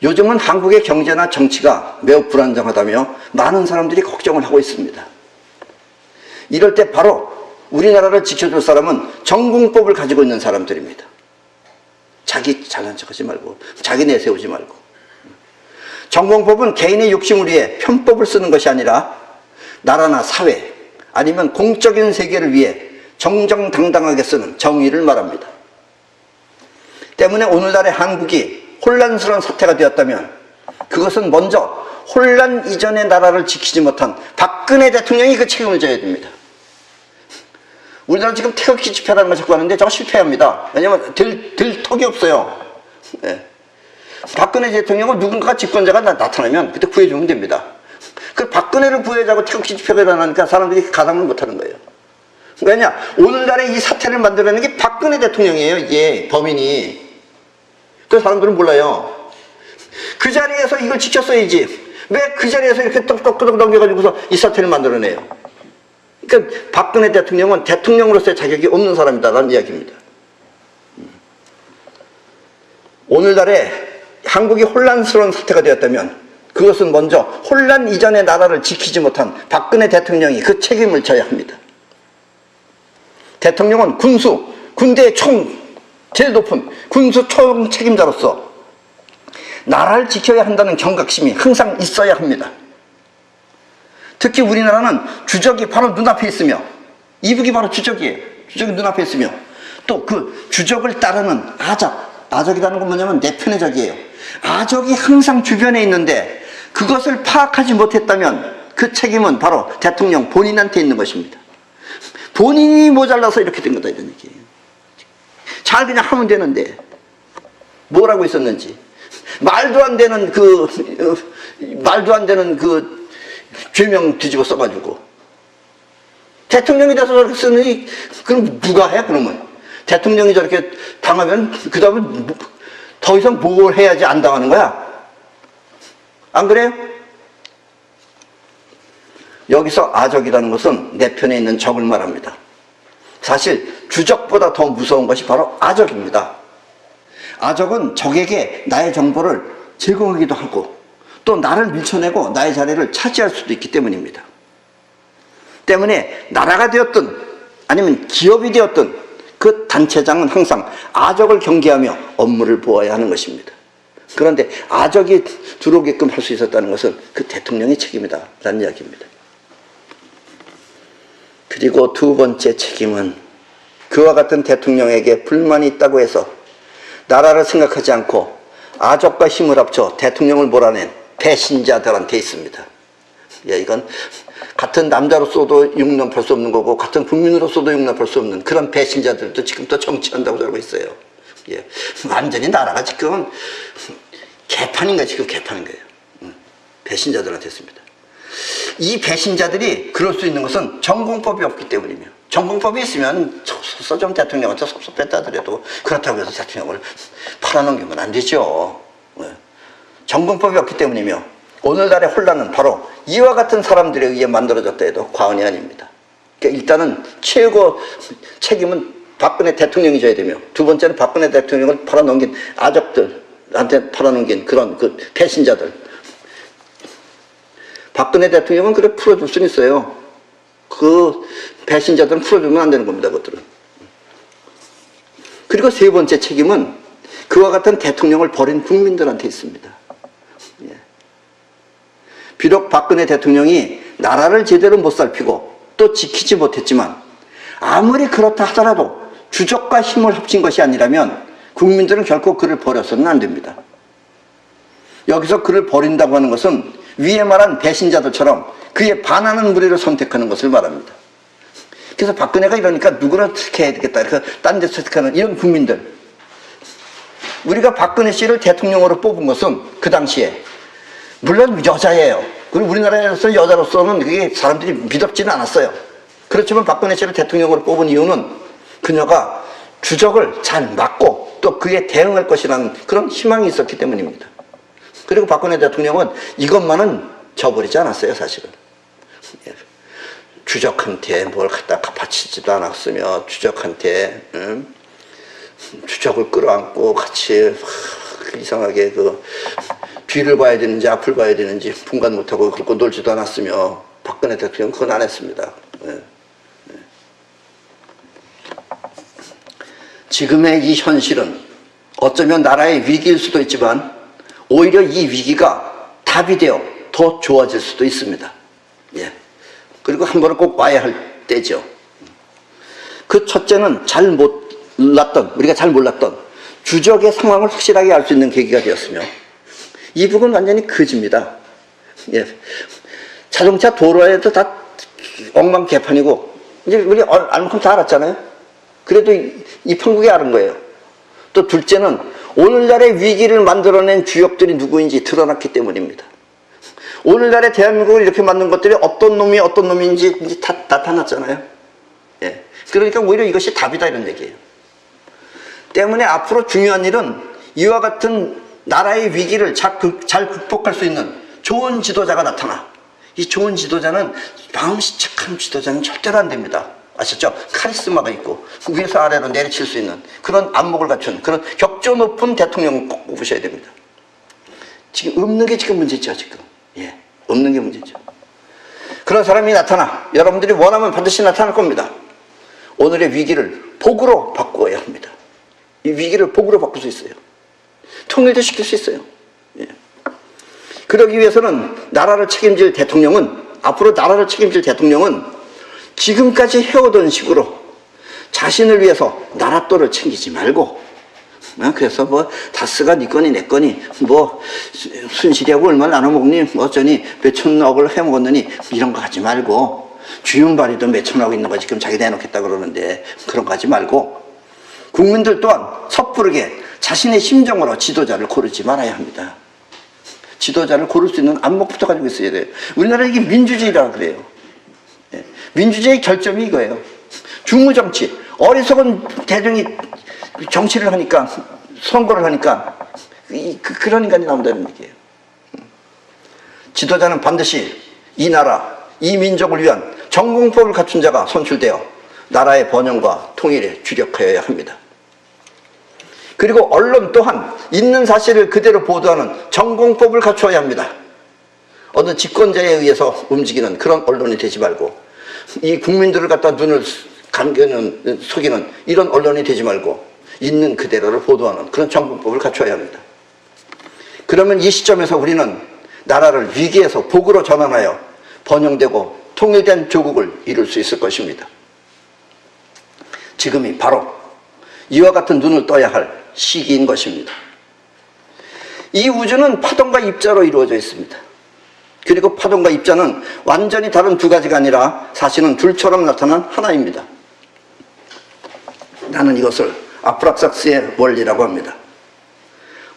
요즘은 한국의 경제나 정치가 매우 불안정하다며 많은 사람들이 걱정을 하고 있습니다. 이럴 때 바로 우리나라를 지켜줄 사람은 전공법을 가지고 있는 사람들입니다. 자기 잘난 척하지 말고, 자기 내세우지 말고. 전공법은 개인의 욕심을 위해 편법을 쓰는 것이 아니라 나라나 사회 아니면 공적인 세계를 위해 정정당당하게 쓰는 정의를 말합니다. 때문에 오늘날의 한국이 혼란스러운 사태가 되었다면 그것은 먼저 혼란 이전의 나라를 지키지 못한 박근혜 대통령이 그 책임을 져야 됩니다. 우리나라 지금 태극기 집회라는 걸 자꾸 하는데 저거 실패합니다. 왜냐하면 들 턱이 없어요. 네. 박근혜 대통령은 누군가 집권자가 나타나면 그때 구해주면 됩니다. 그 박근혜를 구해자고 태극기 집회가 일어나니까 사람들이 가담을 못하는 거예요. 왜냐? 오늘날의 이 사태를 만들어내는 게 박근혜 대통령이에요. 이게 범인이. 그 사람들은 몰라요. 그 자리에서 이걸 지켰어야지. 왜 그 자리에서 이렇게 똑똑똑 넘겨가지고서 이 사태를 만들어내요? 그러니까 박근혜 대통령은 대통령으로서의 자격이 없는 사람이다라는 이야기입니다. 오늘날에 한국이 혼란스러운 사태가 되었다면 그것은 먼저 혼란 이전의 나라를 지키지 못한 박근혜 대통령이 그 책임을 져야 합니다. 대통령은 군대의 제일 높은 군수 총 책임자로서 나라를 지켜야 한다는 경각심이 항상 있어야 합니다. 특히 우리나라는 주적이 바로 눈앞에 있으며 이북이 바로 주적이에요. 주적이 눈앞에 있으며 또 그 주적을 따르는 아적이라는 건 뭐냐면 내 편의 적이에요. 아적이 항상 주변에 있는데 그것을 파악하지 못했다면 그 책임은 바로 대통령 본인한테 있는 것입니다. 본인이 모자라서 이렇게 된 거다 이런 얘기예요. 잘 그냥 하면 되는데 뭘 하고 있었는지 말도 안 되는 그 죄명 뒤집어 써가지고 대통령이 돼서 저렇게 쓰니 그럼 누가 해? 그러면 대통령이 저렇게 당하면 그 다음에 더 이상 뭘 해야지 안 당하는 거야? 안 그래요? 여기서 아적이라는 것은 내 편에 있는 적을 말합니다. 사실 주적보다 더 무서운 것이 바로 아적입니다. 아적은 적에게 나의 정보를 제공하기도 하고 또 나를 밀쳐내고 나의 자리를 차지할 수도 있기 때문입니다. 때문에 나라가 되었든 아니면 기업이 되었든 그 단체장은 항상 아적을 경계하며 업무를 보아야 하는 것입니다. 그런데 아적이 들어오게끔 할 수 있었다는 것은 그 대통령의 책임이다 라는 이야기입니다. 그리고 두 번째 책임은 그와 같은 대통령에게 불만이 있다고 해서 나라를 생각하지 않고 아적과 힘을 합쳐 대통령을 몰아낸 배신자들한테 있습니다. 예, 이건 같은 남자로서도 용납할 수 없는 거고 같은 국민으로서도 용납할 수 없는 그런 배신자들도 지금 또 정치한다고 알고 있어요. 예, 완전히 나라가 지금 개판인가 지금 개판인 거예요. 배신자들한테 있습니다. 이 배신자들이 그럴 수 있는 것은 전공법이 없기 때문이며 전공법이 있으면 좀 대통령한테 섭섭했다 하더라도 그렇다고 해서 대통령을 팔아넘기면 안 되죠. 전공법이 없기 때문이며 오늘날의 혼란은 바로 이와 같은 사람들에 의해 만들어졌다 해도 과언이 아닙니다. 그러니까 일단은 최고 책임은 박근혜 대통령이 져야 되며 두 번째는 박근혜 대통령을 팔아넘긴 아적들한테 팔아넘긴 그런 그 배신자들. 박근혜 대통령은 그래 풀어줄 수는 있어요. 그 배신자들은 풀어주면 안 되는 겁니다. 그것들은. 그리고 세 번째 책임은 그와 같은 대통령을 버린 국민들한테 있습니다. 예. 비록 박근혜 대통령이 나라를 제대로 못 살피고 또 지키지 못했지만 아무리 그렇다 하더라도 주적과 힘을 합친 것이 아니라면 국민들은 결코 그를 버려서는 안 됩니다. 여기서 그를 버린다고 하는 것은 위에 말한 배신자들처럼 그에 반하는 무리를 선택하는 것을 말합니다. 그래서 박근혜가 이러니까 누구나 특혜해야 되겠다. 그래서 딴 데서 선택하는 이런 국민들. 우리가 박근혜 씨를 대통령으로 뽑은 것은 그 당시에 물론 여자예요. 그리고 우리나라에서 여자로서는 그게 사람들이 믿었지는 않았어요. 그렇지만 박근혜 씨를 대통령으로 뽑은 이유는 그녀가 주적을 잘 막고 또 그에 대응할 것이라는 그런 희망이 있었기 때문입니다. 그리고 박근혜 대통령은 이것만은 져버리지 않았어요, 사실은. 주적한테 뭘 갖다 갚아치지도 않았으며 주적한테 주적을 끌어안고 같이 이상하게 뒤를 봐야 되는지 앞을 봐야 되는지 분간 못하고 그렇고 놀지도 않았으며 박근혜 대통령 그건 안 했습니다. 예. 지금의 이 현실은 어쩌면 나라의 위기일 수도 있지만 오히려 이 위기가 답이 되어 더 좋아질 수도 있습니다. 예. 그리고 한 번은 꼭 와야 할 때죠. 그 첫째는 우리가 잘 몰랐던 주적의 상황을 확실하게 알 수 있는 계기가 되었으며, 이 부분 완전히 거짓입니다. 예. 자동차 도로에도 다 엉망개판이고, 이제 우리 알만큼 다 알았잖아요. 그래도 이 판국이 알은 거예요. 또 둘째는 오늘날의 위기를 만들어낸 주역들이 누구인지 드러났기 때문입니다. 오늘날의 대한민국을 이렇게 만든 것들이 어떤 놈이 어떤 놈인지 이제 다 나타났잖아요. 예. 그러니까 오히려 이것이 답이다 이런 얘기예요. 때문에 앞으로 중요한 일은 이와 같은 나라의 위기를 잘 극복할 수 있는 좋은 지도자가 나타나. 이 좋은 지도자는, 마음씨 착한 지도자는 절대로 안 됩니다. 아셨죠? 카리스마가 있고 위에서 아래로 내리칠 수 있는 그런 안목을 갖춘 그런 격조 높은 대통령을 꼭 뽑으셔야 됩니다. 지금 없는 게 지금 문제죠. 지금. 예, 없는 게 문제죠. 그런 사람이 나타나 여러분들이 원하면 반드시 나타날 겁니다. 오늘의 위기를 복으로 바꾸어야 합니다. 이 위기를 복으로 바꿀 수 있어요. 통일도 시킬 수 있어요. 예. 그러기 위해서는 앞으로 나라를 책임질 대통령은 지금까지 해오던 식으로 자신을 위해서 나랏돈을 챙기지 말고, 그래서 뭐 다스가 네 거니 내 거니 뭐 순실이하고 얼마나 나눠먹니 어쩌니 몇천억을 해먹었느니 이런 거 하지 말고, 주윤발이도 몇천억 있는 거 지금 자기 내놓겠다 그러는데 그런 거 하지 말고, 국민들 또한 섣부르게 자신의 심정으로 지도자를 고르지 말아야 합니다. 지도자를 고를 수 있는 안목부터 가지고 있어야 돼요. 우리나라 이게 민주주의라고 그래요. 민주주의의 결점이 이거예요. 중무정치, 어리석은 대중이 정치를 하니까, 선거를 하니까 그런 인간이 나온다는 얘기예요. 지도자는 반드시 이 나라, 이 민족을 위한 전공법을 갖춘 자가 선출되어 나라의 번영과 통일에 주력하여야 합니다. 그리고 언론 또한 있는 사실을 그대로 보도하는 전공법을 갖추어야 합니다. 어느 집권자에 의해서 움직이는 그런 언론이 되지 말고, 이 국민들을 갖다 눈을 속이는 이런 언론이 되지 말고 있는 그대로를 보도하는 그런 정권법을 갖춰야 합니다. 그러면 이 시점에서 우리는 나라를 위기에서 복으로 전환하여 번영되고 통일된 조국을 이룰 수 있을 것입니다. 지금이 바로 이와 같은 눈을 떠야 할 시기인 것입니다. 이 우주는 파동과 입자로 이루어져 있습니다. 그리고 파동과 입자는 완전히 다른 두 가지가 아니라 사실은 둘처럼 나타난 하나입니다. 나는 이것을 아프락삭스의 원리라고 합니다.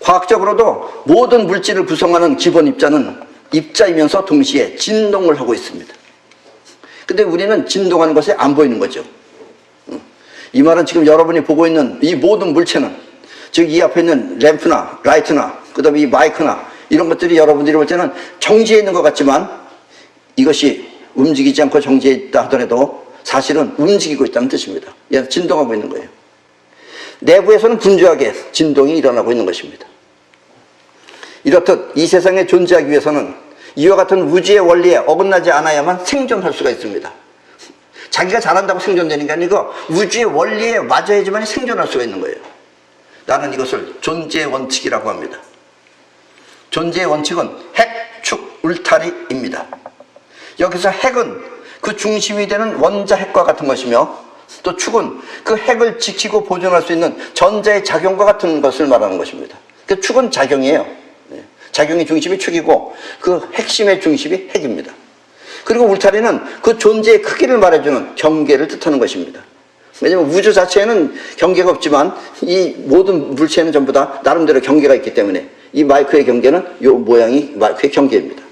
과학적으로도 모든 물질을 구성하는 기본 입자는 입자이면서 동시에 진동을 하고 있습니다. 근데 우리는 진동하는 것이 안 보이는 거죠. 이 말은 지금 여러분이 보고 있는 이 모든 물체는, 즉 이 앞에 있는 램프나 라이트나 그 다음에 이 마이크나 이런 것들이 여러분들이 볼 때는 정지해 있는 것 같지만, 이것이 움직이지 않고 정지해 있다 하더라도 사실은 움직이고 있다는 뜻입니다. 진동하고 있는 거예요. 내부에서는 분주하게 진동이 일어나고 있는 것입니다. 이렇듯 이 세상에 존재하기 위해서는 이와 같은 우주의 원리에 어긋나지 않아야만 생존할 수가 있습니다. 자기가 잘한다고 생존되는 게 아니고 우주의 원리에 맞아야지만 생존할 수가 있는 거예요. 나는 이것을 존재의 원칙이라고 합니다. 존재의 원칙은 핵, 축, 울타리입니다. 여기서 핵은 그 중심이 되는 원자 핵과 같은 것이며, 또 축은 그 핵을 지키고 보존할 수 있는 전자의 작용과 같은 것을 말하는 것입니다. 그 축은 작용이에요. 작용의 중심이 축이고 그 핵심의 중심이 핵입니다. 그리고 울타리는 그 존재의 크기를 말해주는 경계를 뜻하는 것입니다. 왜냐하면 우주 자체에는 경계가 없지만 이 모든 물체는 전부 다 나름대로 경계가 있기 때문에 이 마이크의 경계는 이 모양이 마이크의 경계입니다.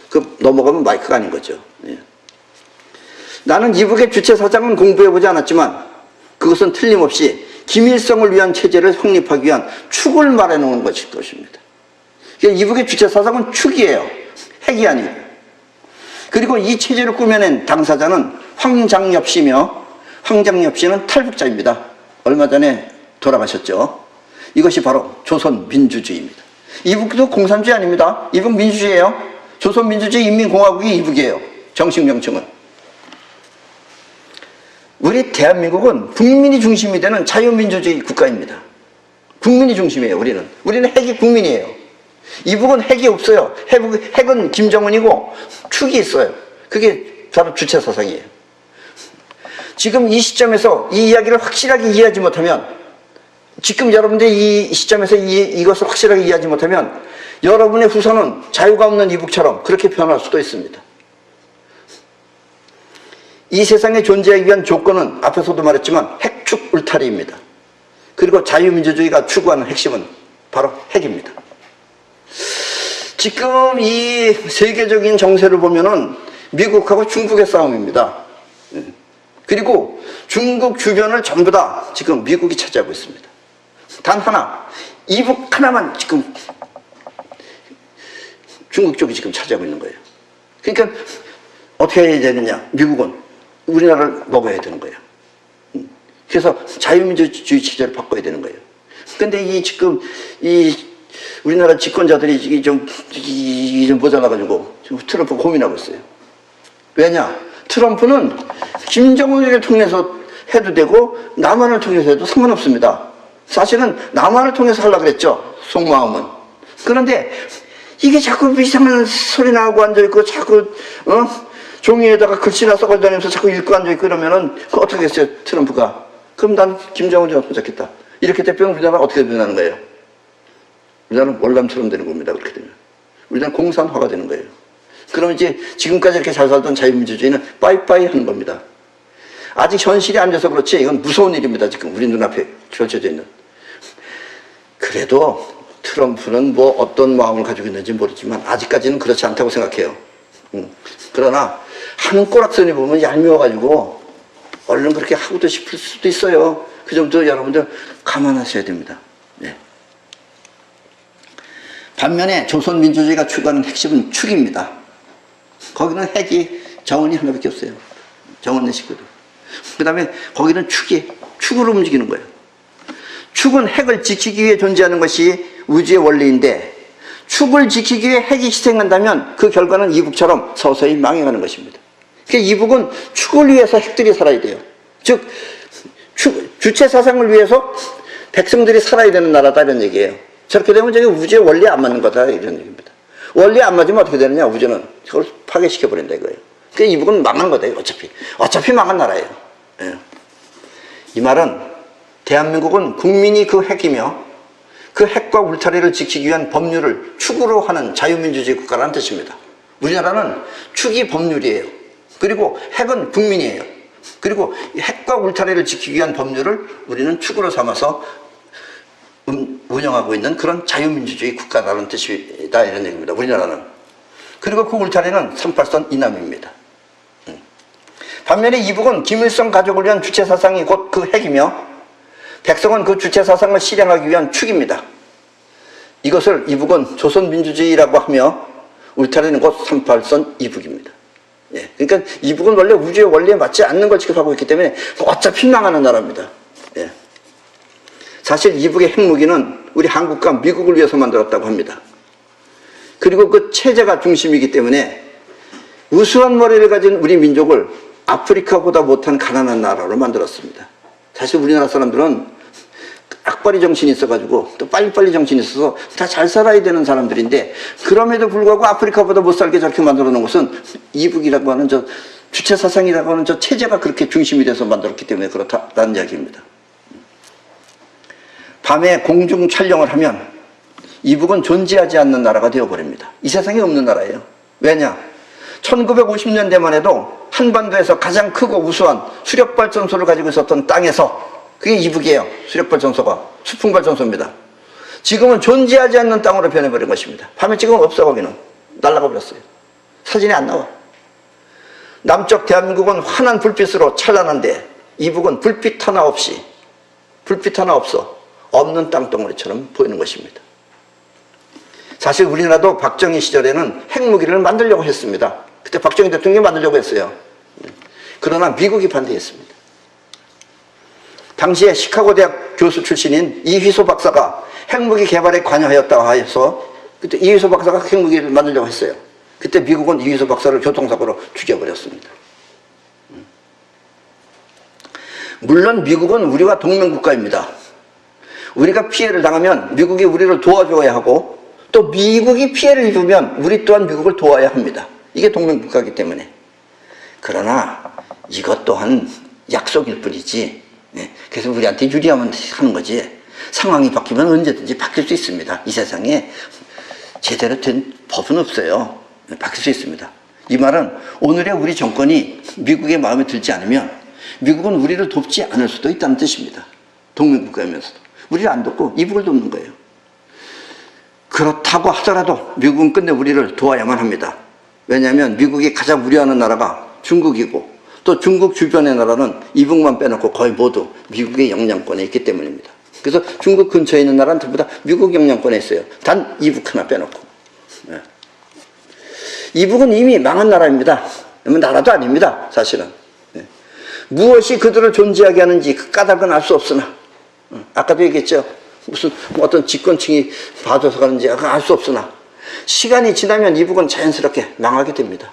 그 넘어가면 마이크가 아닌 거죠. 예. 나는 이북의 주체 사상은 공부해보지 않았지만 그것은 틀림없이 김일성을 위한 체제를 확립하기 위한 축을 말해놓은 것일 것입니다. 그러니까 이북의 주체 사상은 축이에요. 핵이 아니에요. 그리고 이 체제를 꾸며낸 당사자는 황장엽 씨며, 황장엽 씨는 탈북자입니다. 얼마 전에 돌아가셨죠. 이것이 바로 조선 민주주의입니다. 이북도 공산주의 아닙니다. 이북 민주주의예요. 조선민주주의 인민공화국이 이북이에요. 정식 명칭은. 우리 대한민국은 국민이 중심이 되는 자유민주주의 국가입니다. 국민이 중심이에요. 우리는 핵이 국민이에요. 이북은 핵이 없어요. 핵은 김정은이고 축이 있어요. 그게 바로 주체사상이에요. 지금 이 시점에서 이 이야기를 확실하게 이해하지 못하면, 지금 여러분들이 이 시점에서 이것을 확실하게 이해하지 못하면 여러분의 후손은 자유가 없는 이북처럼 그렇게 변할 수도 있습니다. 이 세상에 존재하기 위한 조건은 앞에서도 말했지만 핵축 울타리입니다. 그리고 자유민주주의가 추구하는 핵심은 바로 핵입니다. 지금 이 세계적인 정세를 보면은 미국하고 중국의 싸움입니다. 그리고 중국 주변을 전부 다 지금 미국이 차지하고 있습니다. 단 하나, 이북 하나만 지금 중국 쪽이 지금 차지하고 있는 거예요. 그러니까 어떻게 해야 되느냐? 미국은 우리나라를 먹어야 되는 거예요. 그래서 자유민주주의 체제를 바꿔야 되는 거예요. 근데 지금 우리나라 집권자들이 좀 모자라가지고 지금 트럼프 고민하고 있어요. 왜냐? 트럼프는 김정은을 통해서 해도 되고 남한을 통해서 해도 상관없습니다. 사실은 남한을 통해서 하려고 그랬죠. 속마음은. 그런데 이게 자꾸 이상한 소리 나고 앉아있고 자꾸 종이에다가 글씨나 써가지고 다니면서 자꾸 읽고 앉아있고 이러면은 어떻게 했어요? 트럼프가. 그럼 난 김정은이랑 도착했다. 이렇게 대표는 우리나라가 어떻게 변하는 거예요? 우리나라는 월남처럼 되는 겁니다. 그렇게 되면. 우리나라는 공산화가 되는 거예요. 그럼 이제 지금까지 이렇게 잘 살던 자유민주주의는 빠이빠이 하는 겁니다. 아직 현실이 안 돼서 그렇지 이건 무서운 일입니다. 지금 우리 눈앞에 펼쳐져 있는. 그래도 트럼프는 뭐 어떤 마음을 가지고 있는지 모르지만 아직까지는 그렇지 않다고 생각해요. 그러나 하는 꼬락서니 보면 얄미워가지고 얼른 그렇게 하고도 싶을 수도 있어요. 그 점도 여러분들 감안하셔야 됩니다. 네. 반면에 조선민주주의가 추구하는 핵심은 축입니다. 거기는 핵이 정원이 하나밖에 없어요. 정원 내 식구들. 그 다음에 거기는 축으로 움직이는 거예요. 축은 핵을 지키기 위해 존재하는 것이 우주의 원리인데 축을 지키기 위해 핵이 희생한다면 그 결과는 이북처럼 서서히 망해가는 것입니다. 그러니까 이북은 축을 위해서 핵들이 살아야 돼요. 즉 주체 사상을 위해서 백성들이 살아야 되는 나라다 이런 얘기예요. 저렇게 되면 저게 우주의 원리에 안 맞는 거다 이런 얘기입니다. 원리에 안 맞으면 어떻게 되느냐? 우주는 그걸 파괴시켜버린다 이거예요. 그러니까 이북은 망한 거다 어차피 망한 나라예요. 예. 이 말은 대한민국은 국민이 그 핵이며 그 핵과 울타리를 지키기 위한 법률을 축으로 하는 자유민주주의 국가라는 뜻입니다. 우리나라는 축이 법률이에요. 그리고 핵은 국민이에요. 그리고 핵과 울타리를 지키기 위한 법률을 우리는 축으로 삼아서 운영하고 있는 그런 자유민주주의 국가라는 뜻이다 이런 얘기입니다. 우리나라는. 그리고 그 울타리는 38선 이남입니다. 반면에 이북은 김일성 가족을 위한 주체사상이 곧 그 핵이며 백성은 그 주체사상을 실행하기 위한 축입니다. 이것을 이북은 조선민주주의라고 하며 울타리는 곧 38선 이북입니다. 예, 그러니까 이북은 원래 우주의 원리에 맞지 않는 걸 취급하고 있기 때문에 어차피 망하는 나라입니다. 예. 사실 이북의 핵무기는 우리 한국과 미국을 위해서 만들었다고 합니다. 그리고 그 체제가 중심이기 때문에 우수한 머리를 가진 우리 민족을 아프리카보다 못한 가난한 나라로 만들었습니다. 사실 우리나라 사람들은 악바리 정신이 있어가지고 또 빨리빨리 정신이 있어서 다 잘 살아야 되는 사람들인데 그럼에도 불구하고 아프리카보다 못 살게 저렇게 만들어 놓은 것은 이북이라고 하는 저 주체사상이라고 하는 저 체제가 그렇게 중심이 돼서 만들었기 때문에 그렇다는 이야기입니다. 밤에 공중 촬영을 하면 이북은 존재하지 않는 나라가 되어버립니다. 이 세상에 없는 나라예요. 왜냐? 1950년대만 해도 한반도에서 가장 크고 우수한 수력발전소를 가지고 있었던 땅에서 그게 이북이에요. 수력발전소가. 수풍발전소입니다. 지금은 존재하지 않는 땅으로 변해버린 것입니다. 밤에 지금은 없어 거기는. 날아가 버렸어요. 사진이 안 나와. 남쪽 대한민국은 환한 불빛으로 찬란한데 이북은 불빛 하나 없어 없는 땅덩어리처럼 보이는 것입니다. 사실 우리나라도 박정희 시절에는 핵무기를 만들려고 했습니다. 그때 박정희 대통령이 만들려고 했어요. 그러나 미국이 반대했습니다. 당시에 시카고 대학 교수 출신인 이휘소 박사가 핵무기 개발에 관여하였다고 해서 그때 이휘소 박사가 핵무기를 만들려고 했어요. 그때 미국은 이휘소 박사를 교통사고로 죽여버렸습니다. 물론 미국은 우리와 동맹국가입니다. 우리가 피해를 당하면 미국이 우리를 도와줘야 하고 또 미국이 피해를 입으면 우리 또한 미국을 도와야 합니다. 이게 동맹국가이기 때문에. 그러나 이것 또한 약속일 뿐이지. 그래서 우리한테 유리하면 하는 거지. 상황이 바뀌면 언제든지 바뀔 수 있습니다. 이 세상에 제대로 된 법은 없어요. 바뀔 수 있습니다. 이 말은 오늘의 우리 정권이 미국의 마음에 들지 않으면 미국은 우리를 돕지 않을 수도 있다는 뜻입니다. 동맹국가이면서도. 우리를 안 돕고 이북을 돕는 거예요. 그렇다고 하더라도 미국은 끝내 우리를 도와야만 합니다. 왜냐하면 미국이 가장 우려하는 나라가 중국이고 또 중국 주변의 나라는 이북만 빼놓고 거의 모두 미국의 영향권에 있기 때문입니다. 그래서 중국 근처에 있는 나라는 전부 다 미국 영향권에 있어요. 단 이북 하나 빼놓고. 이북은 이미 망한 나라입니다. 나라도 아닙니다. 사실은. 무엇이 그들을 존재하게 하는지 그 까닭은 알 수 없으나 아까도 얘기했죠. 무슨 어떤 집권층이 봐줘서 가는지 알 수 없으나 시간이 지나면 이북은 자연스럽게 망하게 됩니다.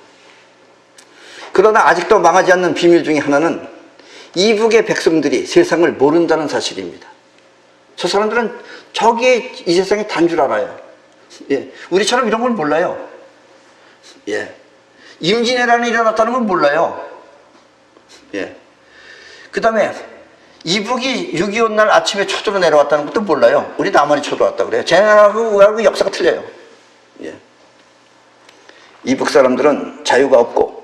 그러나 아직도 망하지 않는 비밀 중에 하나는 이북의 백성들이 세상을 모른다는 사실입니다. 저 사람들은 저기에 이 세상이 단 줄 알아요. 예. 우리처럼 이런 걸 몰라요. 예. 임진왜란이 일어났다는 건 몰라요. 예. 그 다음에 이북이 6.25 날 아침에 초도로 내려왔다는 것도 몰라요. 우리 남한이 초도왔다고 그래요. 쟤하고 역사가 틀려요. 예. 이북 사람들은 자유가 없고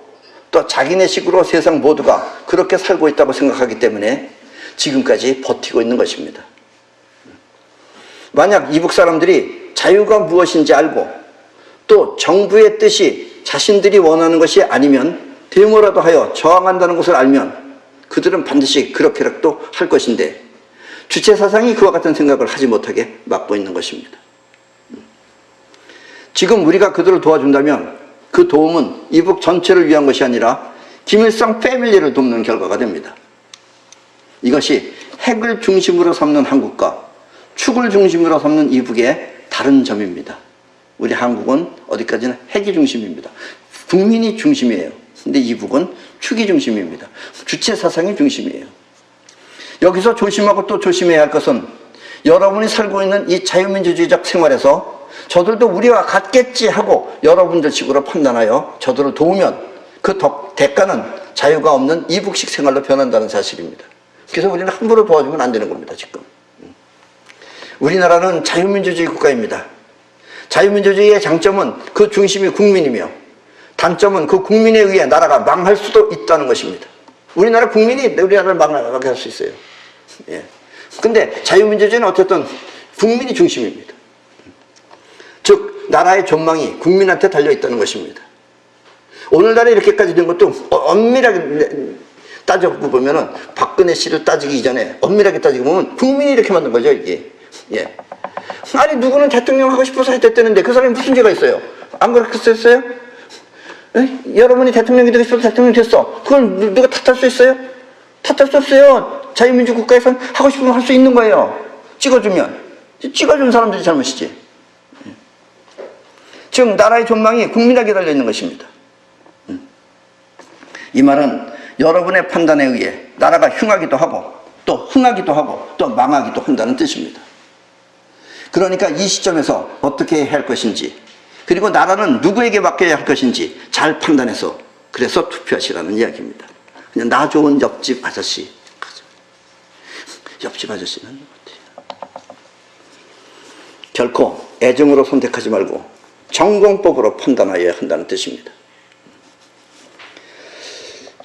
또 자기네 식으로 세상 모두가 그렇게 살고 있다고 생각하기 때문에 지금까지 버티고 있는 것입니다. 만약 이북 사람들이 자유가 무엇인지 알고 또 정부의 뜻이 자신들이 원하는 것이 아니면 데모라도 하여 저항한다는 것을 알면 그들은 반드시 그렇게라도 할 것인데 주체사상이 그와 같은 생각을 하지 못하게 막고 있는 것입니다. 지금 우리가 그들을 도와준다면 그 도움은 이북 전체를 위한 것이 아니라 김일성 패밀리를 돕는 결과가 됩니다. 이것이 핵을 중심으로 삼는 한국과 축을 중심으로 삼는 이북의 다른 점입니다. 우리 한국은 어디까지나 핵이 중심입니다. 국민이 중심이에요. 근데 이북은 축이 중심입니다. 주체 사상이 중심이에요. 여기서 조심하고 또 조심해야 할 것은 여러분이 살고 있는 이 자유민주주의적 생활에서 저들도 우리와 같겠지 하고 여러분들 식으로 판단하여 저들을 도우면 그 대가는 자유가 없는 이북식 생활로 변한다는 사실입니다. 그래서 우리는 함부로 도와주면 안 되는 겁니다. 지금 우리나라는 자유민주주의 국가입니다. 자유민주주의의 장점은 그 중심이 국민이며 단점은 그 국민에 의해 나라가 망할 수도 있다는 것입니다. 우리나라 국민이 우리나라를 망하게 할 수 있어요. 예. 근데 자유민주주의는 어쨌든 국민이 중심입니다. 즉 나라의 전망이 국민한테 달려있다는 것입니다. 오늘날에 이렇게까지 된 것도 엄밀하게 따져보면 박근혜 씨를 따지기 이전에 엄밀하게 따지고 보면 국민이 이렇게 만든 거죠. 이게. 예. 아니 누구는 대통령 하고 싶어서 됐다는데 그 사람이 무슨 죄가 있어요? 안 그렇게 썼어요? 여러분이 대통령이 되고 싶어서 대통령이 됐어. 그걸 누가 탓할 수 있어요? 탓할 수 없어요. 자유민주 국가에서는 하고 싶으면 할 수 있는 거예요. 찍어주면. 찍어준 사람들이 잘못이지. 즉 나라의 전망이 국민에게 달려있는 것입니다. 이 말은 여러분의 판단에 의해 나라가 흉하기도 하고 또 흥하기도 하고 또 망하기도 한다는 뜻입니다. 그러니까 이 시점에서 어떻게 해야 할 것인지 그리고 나라는 누구에게 맡겨야 할 것인지 잘 판단해서 그래서 투표하시라는 이야기입니다. 그냥 나 좋은 옆집 아저씨. 옆집 아저씨는 결코 애정으로 선택하지 말고 전공법으로 판단하여야 한다는 뜻입니다.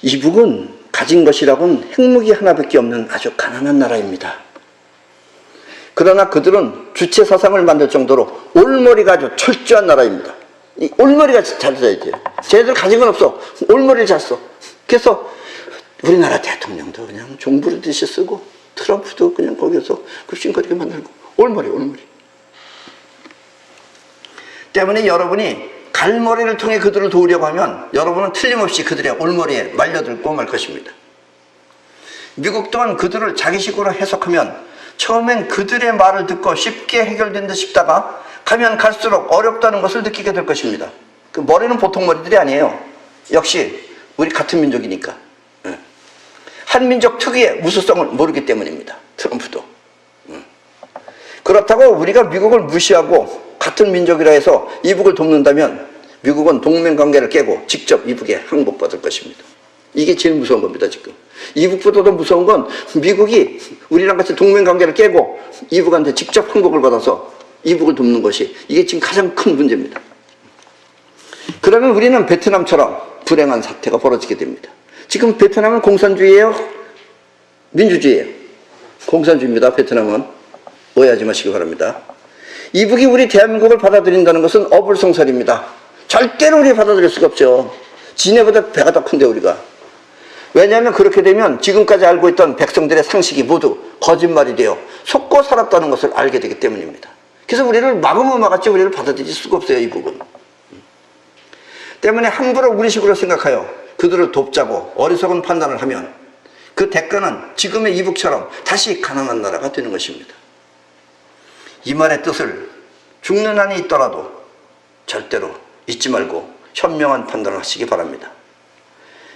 이북은 가진 것이라고는 핵무기 하나밖에 없는 아주 가난한 나라입니다. 그러나 그들은 주체 사상을 만들 정도로 올머리가 아주 철저한 나라입니다. 이 올머리가 잘 써야 돼요. 쟤들 가진 건 없어. 올머리를 잘 써. 그래서 우리나라 대통령도 그냥 종부르듯이 쓰고 트럼프도 그냥 거기서 급신거리게 만들고 올머리. 때문에 여러분이 갈머리를 통해 그들을 도우려고 하면 여러분은 틀림없이 그들의 올머리에 말려들고 말 것입니다. 미국 또한 그들을 자기식으로 해석하면 처음엔 그들의 말을 듣고 쉽게 해결된 듯 싶다가 가면 갈수록 어렵다는 것을 느끼게 될 것입니다. 그 머리는 보통 머리들이 아니에요. 역시 우리 같은 민족이니까. 한 민족 특유의 무수성을 모르기 때문입니다. 트럼프도. 그렇다고 우리가 미국을 무시하고 같은 민족이라 해서 이북을 돕는다면 미국은 동맹관계를 깨고 직접 이북에 항복받을 것입니다. 이게 제일 무서운 겁니다. 지금 이북보다도 무서운 건 미국이 우리랑 같이 동맹관계를 깨고 이북한테 직접 항복을 받아서 이북을 돕는 것이, 이게 지금 가장 큰 문제입니다. 그러면 우리는 베트남처럼 불행한 사태가 벌어지게 됩니다. 지금 베트남은 공산주의예요? 민주주의예요? 공산주의입니다. 베트남은. 오해하지 마시기 바랍니다. 이북이 우리 대한민국을 받아들인다는 것은 어불성설입니다. 절대로 우리 받아들일 수가 없죠. 지네보다 배가 더 큰데 우리가. 왜냐하면 그렇게 되면 지금까지 알고 있던 백성들의 상식이 모두 거짓말이 되어 속고 살았다는 것을 알게 되기 때문입니다. 그래서 우리를 막으면 막았지 우리를 받아들일 수가 없어요. 이북은. 때문에 함부로 우리식으로 생각하여 그들을 돕자고 어리석은 판단을 하면 그 대가는 지금의 이북처럼 다시 가난한 나라가 되는 것입니다. 이 말의 뜻을 죽는 한이 있더라도 절대로 잊지 말고 현명한 판단을 하시기 바랍니다.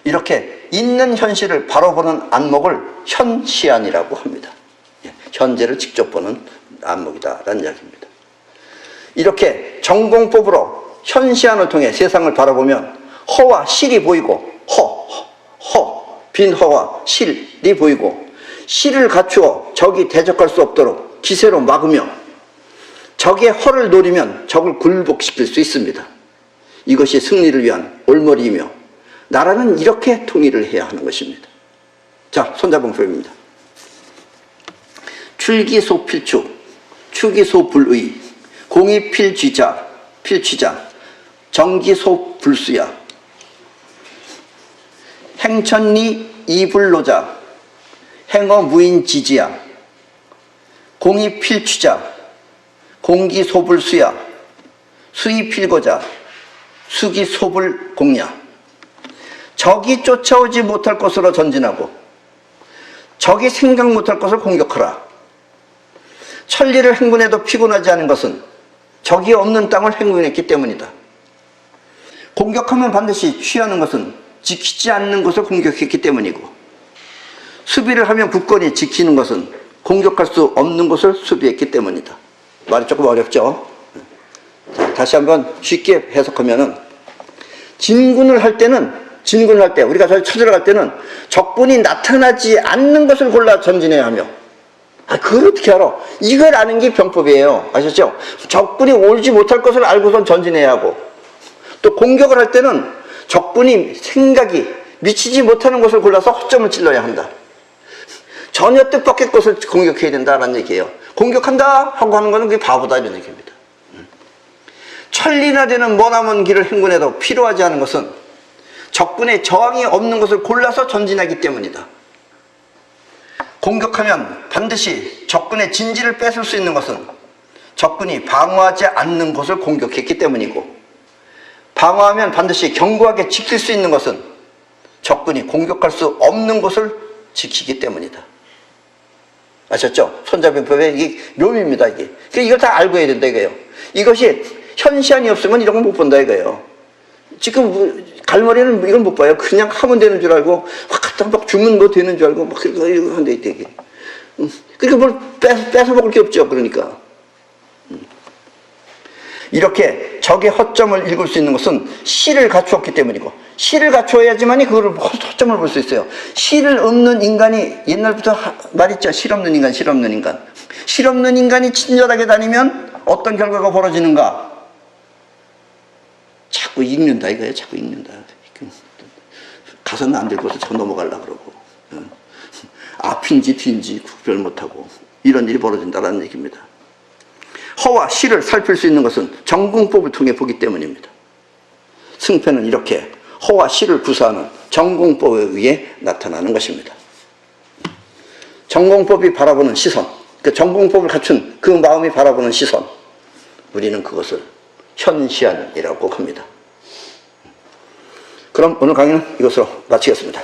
이렇게 있는 현실을 바로 보는 안목을 현시안이라고 합니다. 현재를 직접 보는 안목이다라는 이야기입니다. 이렇게 전공법으로 현시안을 통해 세상을 바라보면 허와 실이 보이고 빈 허와 실이 보이고 실을 갖추어 적이 대적할 수 없도록 기세로 막으며 적의 허를 노리면 적을 굴복시킬 수 있습니다. 이것이 승리를 위한 올머리이며 나라는 이렇게 통일을 해야 하는 것입니다. 자, 손자병법입니다. 출기소필추, 추기소불의, 공의필쥐자, 필취자, 정기소불수야, 행천리 이불노자, 행어무인지지야, 공의필취자, 공기소불수야, 수의필거자, 수기소불공야. 적이 쫓아오지 못할 것으로 전진하고 적이 생각 못할 것을 공격하라. 천리를 행군해도 피곤하지 않은 것은 적이 없는 땅을 행군했기 때문이다. 공격하면 반드시 취하는 것은 지키지 않는 것을 공격했기 때문이고, 수비를 하면 굳건히 지키는 것은 공격할 수 없는 것을 수비했기 때문이다. 말이 조금 어렵죠? 자, 다시 한번 쉽게 해석하면은, 진군을 할 때, 우리가 저기 찾으러 갈 때는 적군이 나타나지 않는 것을 골라 전진해야 하며, 그걸 어떻게 알아? 이걸 아는 게 병법이에요. 아셨죠? 적군이 오지 못할 것을 알고선 전진해야 하고, 또 공격을 할 때는 적군이 생각이 미치지 못하는 것을 골라서 허점을 찔러야 한다. 전혀 뜻밖의 것을 공격해야 된다라는 얘기예요. 공격한다 하고 하는 것은 그게 바보다 이런 얘기입니다. 천리나 되는 머나먼 길을 행군해도 필요하지 않은 것은 적군의 저항이 없는 것을 골라서 전진하기 때문이다. 공격하면 반드시 적군의 진지를 뺏을 수 있는 것은 적군이 방어하지 않는 것을 공격했기 때문이고, 방어하면 반드시 견고하게 지킬 수 있는 것은 적군이 공격할 수 없는 것을 지키기 때문이다. 아셨죠? 손자병법의 이게 묘미입니다. 이게. 그러니까 이걸 다 알고 해야 된다 이거예요. 이것이 현시안이 없으면 이런 거 못 본다 이거예요. 지금 갈머리는 이걸 못 봐요. 그냥 하면 되는 줄 알고 갖다 막 주면 뭐 되는 줄 알고 막 이거 한데 이게. 그러니까 뭘 뺏어 먹을 게 없죠. 그러니까. 이렇게 적의 허점을 읽을 수 있는 것은 실을 갖추었기 때문이고, 실을 갖추어야지만이 그걸 허점을 볼 수 있어요. 실 없는 인간이, 옛날부터 말했죠. 실 없는 인간, 실 없는 인간. 실 없는 인간이 친절하게 다니면 어떤 결과가 벌어지는가? 자꾸 읽는다 이거예요. 자꾸 읽는다. 가서는 안 될 것을 저 넘어가려고 그러고, 앞인지 뒤인지 구별 못하고 이런 일이 벌어진다는 얘기입니다. 허와 실을 살필 수 있는 것은 전공법을 통해 보기 때문입니다. 승패는 이렇게 허와 실을 구사하는 전공법에 의해 나타나는 것입니다. 전공법이 바라보는 시선, 그 전공법을 갖춘 그 마음이 바라보는 시선, 우리는 그것을 현시안이라고 합니다. 그럼 오늘 강의는 이것으로 마치겠습니다.